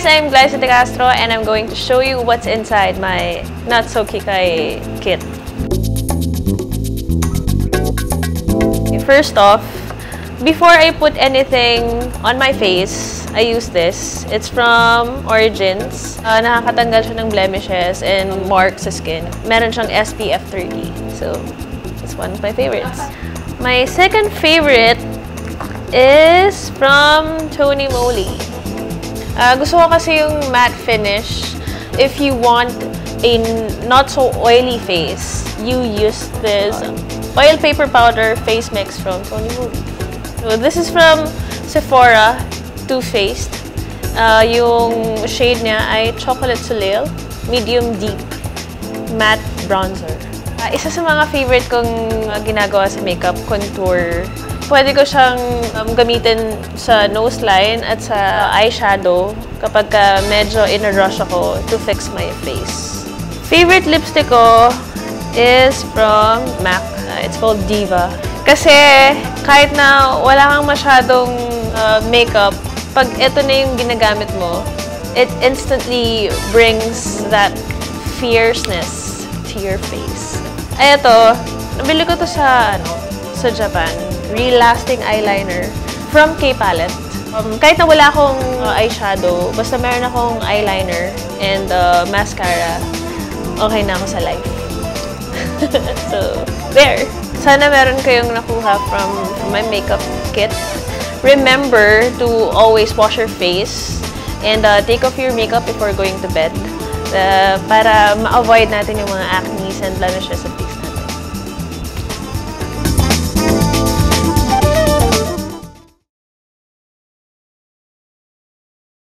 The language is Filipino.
I'm Glyza De Castro and I'm going to show you what's inside my Not So Kikay kit. First off, before I put anything on my face, I use this. It's from Origins. Nakakatanggal siya ng blemishes and marks sa skin. Meron siyang SPF 30. So, it's one of my favorites. My second favorite is from Tony Moly. Gusto ko kasi yung matte finish. If you want a not so oily face, you use this oil paper powder face mix from Tony Moly. So this is from Sephora, Too Faced. Yung shade niya ay Chocolate Soleil, medium deep matte bronzer. Isa sa mga favorite kong ginagawa sa makeup, contour. Pwede ko siyang gamitin sa nose line at sa eyeshadow kapag medyo in a rush ako to fix my face. Favorite lipstick ko is from MAC. It's called Diva. Kasi kahit na wala kang masyadong makeup, pag ito na yung ginagamit mo, it instantly brings that fierceness to your face. Ay, ito, nabili ko to sa Japan. Real Lasting Eyeliner from K-Palette. Kahit na wala akong eyeshadow, basta meron akong eyeliner and mascara, okay na ako sa life. So, there. Sana meron kayong nakuha from my makeup kit. Remember to always wash your face and take off your makeup before going to bed para ma-avoid natin yung mga acne and blemishes at